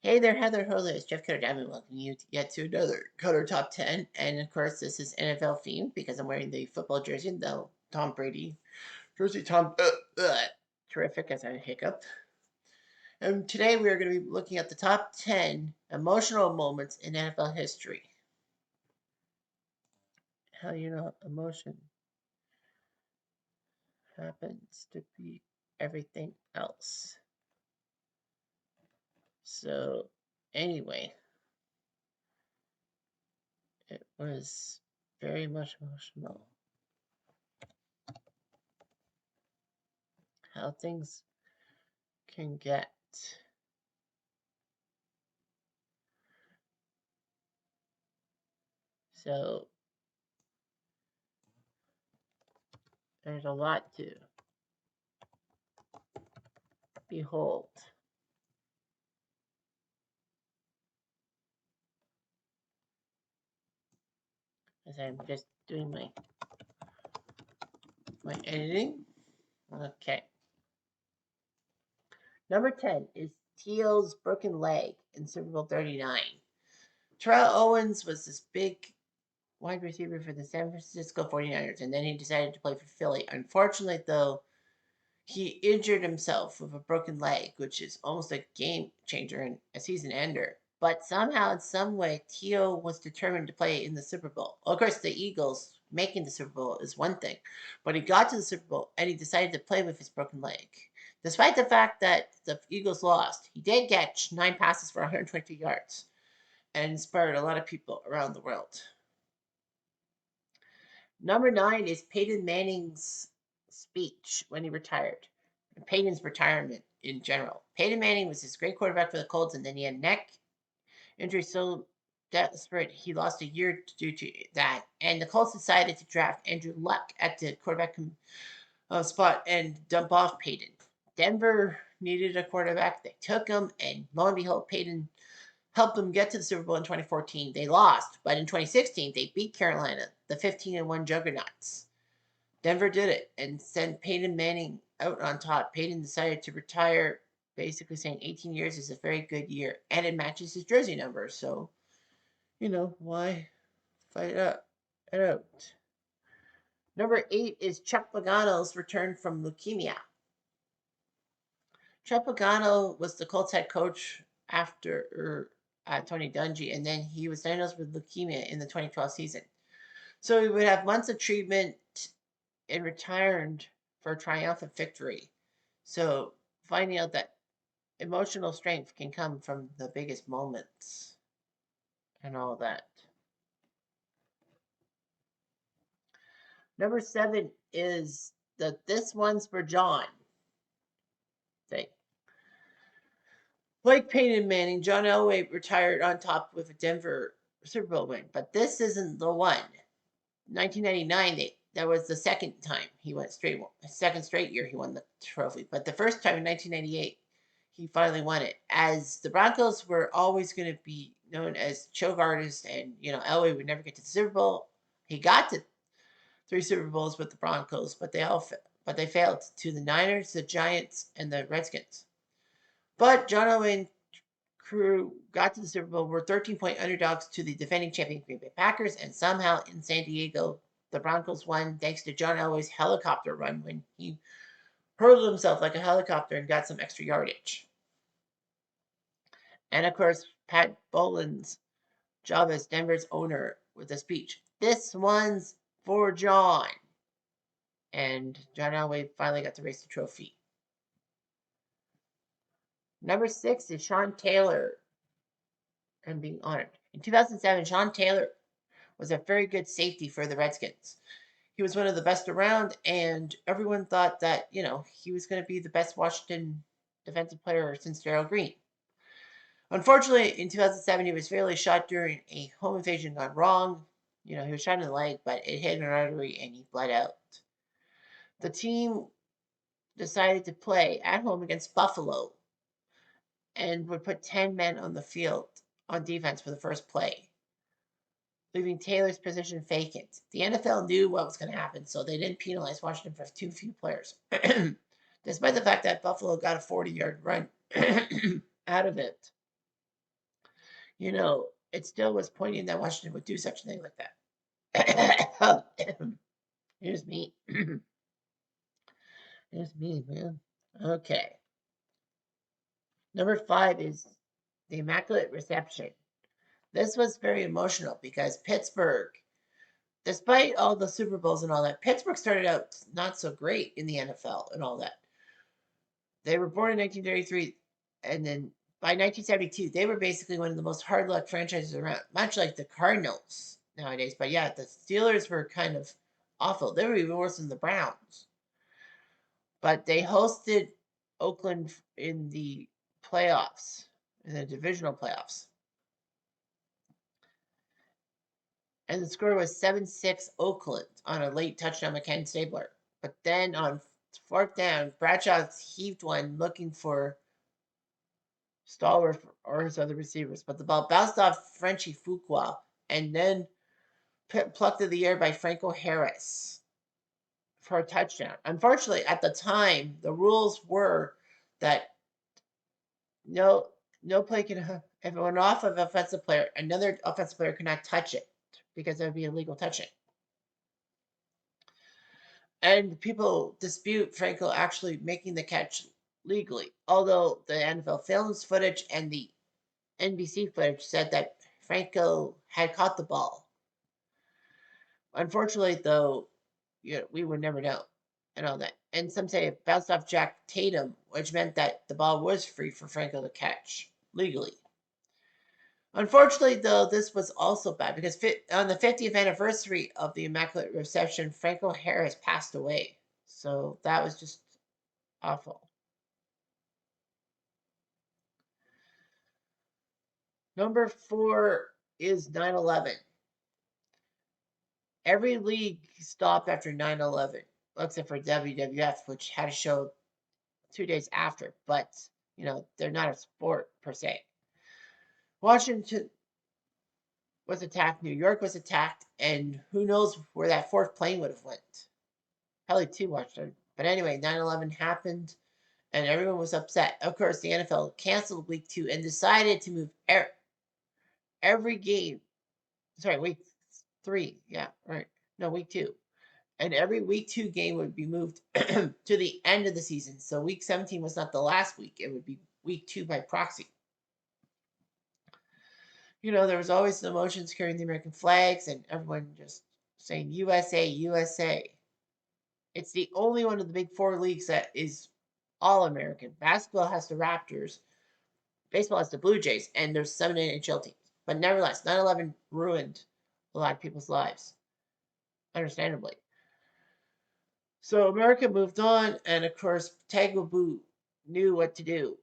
Hey there, Heather Hurley. It's Jeff Cutter Diamond welcoming you yet to another Cutter Top 10. And of course, this is NFL themed because I'm wearing the football jersey, the Tom Brady jersey. Terrific as I hiccup. And today we are going to be looking at the top 10 emotional moments in NFL history. How emotion happens to be everything else. So, anyway, it was very much emotional. How things can get. So there's a lot to behold. As I'm just doing my editing. Okay. Number 10 is Teal's broken leg in Super Bowl 39. Terrell Owens was this big wide receiver for the San Francisco 49ers, and then he decided to play for Philly. Unfortunately, though, he injured himself with a broken leg, which is almost a game changer and a season ender. But somehow, in some way, Teal was determined to play in the Super Bowl. Of course, the Eagles making the Super Bowl is one thing, but he got to the Super Bowl and he decided to play with his broken leg. Despite the fact that the Eagles lost, he did catch 9 passes for 120 yards and inspired a lot of people around the world. Number 9 is Peyton Manning's speech when he retired. Peyton's retirement in general. Peyton Manning was this great quarterback for the Colts, and then he had neck injury so desperate he lost a year due to that. And the Colts decided to draft Andrew Luck at the quarterback spot and dump off Peyton. Denver needed a quarterback. They took him, and lo and behold, Peyton helped them get to the Super Bowl in 2014. They lost, but in 2016, they beat Carolina, the 15-1 juggernauts. Denver did it and sent Peyton Manning out on top. Peyton decided to retire, basically saying 18 years is a very good year, and it matches his jersey number. So, why fight it out? Number 8 is Chuck Pagano's return from leukemia. Chuck Pagano was the Colts head coach after Tony Dungy, and then he was diagnosed with leukemia in the 2012 season. So he would have months of treatment and returned for a triumphant victory. So finding out that emotional strength can come from the biggest moments and all that. Number 7 is This One's for John thing. Like Peyton Manning, John Elway retired on top with a Denver Super Bowl win, but this isn't the one. 1999, that was the second time he went straight, second straight year he won the trophy. But the first time in 1998, he finally won it. As the Broncos were always going to be known as choke artists, and Elway would never get to the Super Bowl. He got to 3 Super Bowls with the Broncos, but they failed to the Niners, the Giants, and the Redskins. But John Elway and crew got to the Super Bowl, were 13-point underdogs to the defending champion Green Bay Packers, and somehow in San Diego, the Broncos won thanks to John Elway's helicopter run when he hurled himself like a helicopter and got some extra yardage. And of course, Pat Bowlen's job as Denver's owner with a speech. This one's for John. And John Elway finally got to raise the trophy. Number 6 is Sean Taylor and being honored. In 2007, Sean Taylor was a very good safety for the Redskins. He was one of the best around, and everyone thought that, he was going to be the best Washington defensive player since Gerald Green. Unfortunately, in 2007, he was fairly shot during a home invasion gone wrong. He was shot in the leg, but it hit an artery and he bled out. The team decided to play at home against Buffalo and would put 10 men on the field on defense for the first play, leaving Taylor's position vacant. The NFL knew what was going to happen, so they didn't penalize Washington for too few players. Despite the fact that Buffalo got a 40-yard run out of it. It still was poignant that Washington would do such a thing like that. Here's me. Here's me, man. Okay. Number 5 is the Immaculate Reception. This was very emotional because Pittsburgh, despite all the Super Bowls and all that, Pittsburgh started out not so great in the NFL and all that. They were born in 1933, and then by 1972, they were basically one of the most hard luck franchises around, much like the Cardinals nowadays. But yeah, the Steelers were kind of awful. They were even worse than the Browns. But they hosted Oakland in the playoffs, in the divisional playoffs. And the score was 7-6 Oakland on a late touchdown by Ken Stabler. But then on fourth down, Bradshaw heaved one looking for Stallworth or his other receivers, but the ball bounced off Frenchie Fuqua and then plucked in the air by Franco Harris for a touchdown. Unfortunately, at the time, the rules were that no no play can if it went off of an offensive player, another offensive player could not touch it because that would be illegal touching. And people dispute Franco actually making the catch legally, although the NFL films footage and the NBC footage said that Franco had caught the ball. Unfortunately, though, we would never know and all that. And some say it bounced off Jack Tatum, which meant that the ball was free for Franco to catch legally. Unfortunately, though, this was also bad because on the 50th anniversary of the Immaculate Reception, Franco Harris passed away. So that was just awful. Number 4 is 9/11. Every league stopped after 9/11, except for WWF, which had a show 2 days after. But, they're not a sport per se. Washington was attacked, New York was attacked, and who knows where that fourth plane would have went. Probably to Washington. But anyway, 9/11 happened, and everyone was upset. Of course, the NFL canceled week 2 and decided to move every game. Sorry, week 3. Yeah, right. No, week 2. And every week 2 game would be moved to the end of the season. So week 17 was not the last week. It would be week 2 by proxy. There was always the emotions carrying the American flags and everyone just saying USA, USA. It's the only one of the big 4 leagues that is all American. Basketball has the Raptors, baseball has the Blue Jays, and there's 7 NHL teams. But nevertheless, 9/11 ruined a lot of people's lives, understandably. So America moved on, and of course, Tagovailoa knew what to do.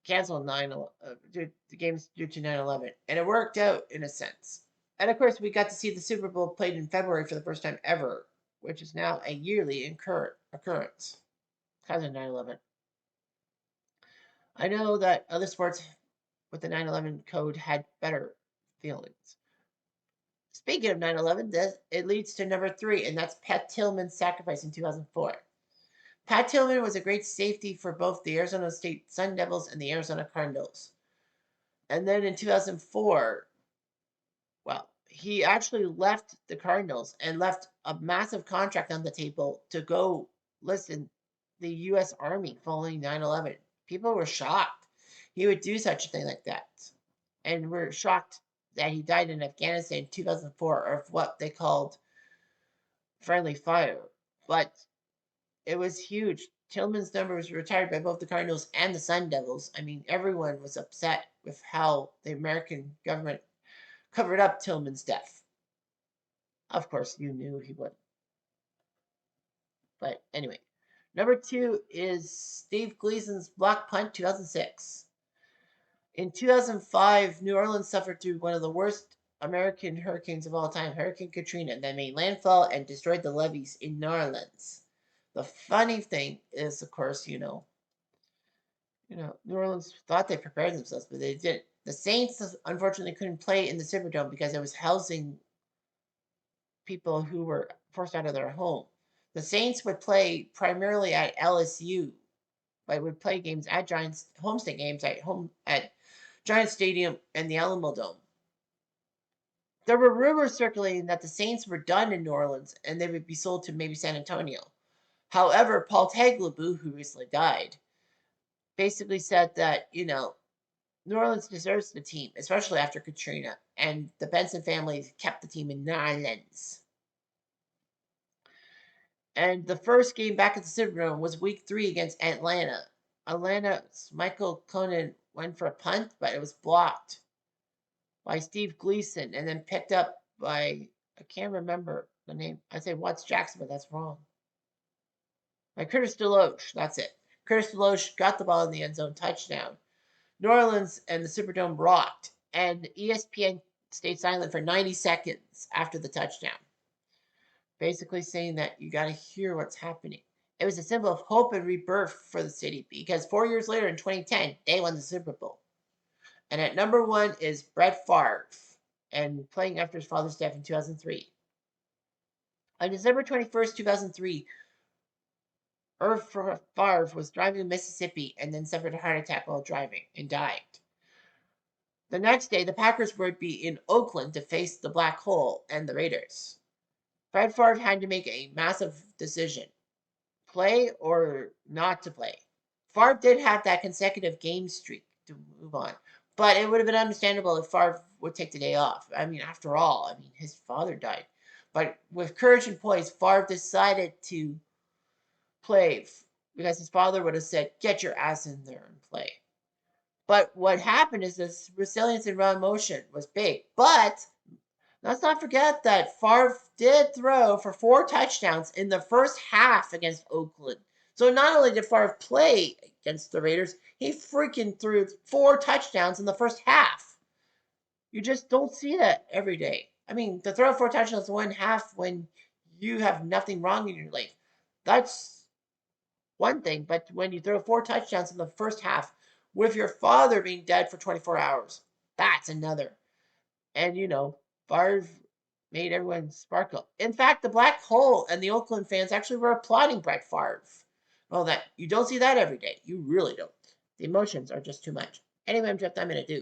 Cancel the games due to 9/11, and it worked out in a sense. And of course, we got to see the Super Bowl played in February for the first time ever, which is now a yearly occurrence because of 9/11. I know that other sports with the 9/11 code had better feelings. Speaking of 9/11, it leads to number 3, and that's Pat Tillman's sacrifice in 2004. Pat Tillman was a great safety for both the Arizona State Sun Devils and the Arizona Cardinals. And then in 2004, well, he actually left the Cardinals and left a massive contract on the table to go listen the U.S. Army following 9/11. People were shocked he would do such a thing like that. And we're shocked that he died in Afghanistan in 2004 of what they called friendly fire. But it was huge. Tillman's number was retired by both the Cardinals and the Sun Devils. I mean, everyone was upset with how the American government covered up Tillman's death. Of course, you knew he would. But anyway, number 2 is Steve Gleason's block punt 2006. In 2005, New Orleans suffered through one of the worst American hurricanes of all time, Hurricane Katrina, that made landfall and destroyed the levees in New Orleans. The funny thing is, of course, New Orleans thought they prepared themselves, but they didn't. The Saints, unfortunately, couldn't play in the Superdome because it was housing people who were forced out of their home. The Saints would play primarily at LSU, but would play games at Giants, homestead games at Giant Stadium, and the Alamo Dome. There were rumors circulating that the Saints were done in New Orleans and they would be sold to maybe San Antonio. However, Paul Tagliabue, who recently died, basically said that, New Orleans deserves the team, especially after Katrina, and the Benson family kept the team in New Orleans. And the first game back at the Superdome was Week 3 against Atlanta. Atlanta's Michael Conan went for a punt, but it was blocked by Steve Gleason and then picked up by, I can't remember the name. I say Watts Jackson, but that's wrong. By Curtis Deloche, that's it. Curtis Deloche got the ball in the end zone, touchdown. New Orleans and the Superdome rocked, and ESPN stayed silent for 90 seconds after the touchdown, basically saying that you got to hear what's happening. It was a symbol of hope and rebirth for the city because 4 years later in 2010, they won the Super Bowl. And at number 1 is Brett Favre, and playing after his father's death in 2003. On December 21st, 2003, Favre was driving to Mississippi and then suffered a heart attack while driving and died. The next day, the Packers would be in Oakland to face the Black Hole and the Raiders. Brett Favre had to make a massive decision, play or not to play. Favre did have that consecutive game streak to move on, but it would have been understandable if Favre would take the day off. After all, his father died. But with courage and poise, Favre decided to play because his father would have said, get your ass in there and play. But what happened is this resilience in run motion was big. But let's not forget that Favre did throw for 4 touchdowns in the first half against Oakland. So not only did Favre play against the Raiders, he freaking threw 4 touchdowns in the first half. You just don't see that every day. To throw 4 touchdowns in one half when you have nothing wrong in your life, that's one thing. But when you throw 4 touchdowns in the first half with your father being dead for 24 hours, that's another. And, Favre made everyone sparkle. In fact, the Black Hole and the Oakland fans actually were applauding Brett Favre. Well, that you don't see that every day. You really don't. The emotions are just too much. Anyway, I'm Jeff. I'm going to do.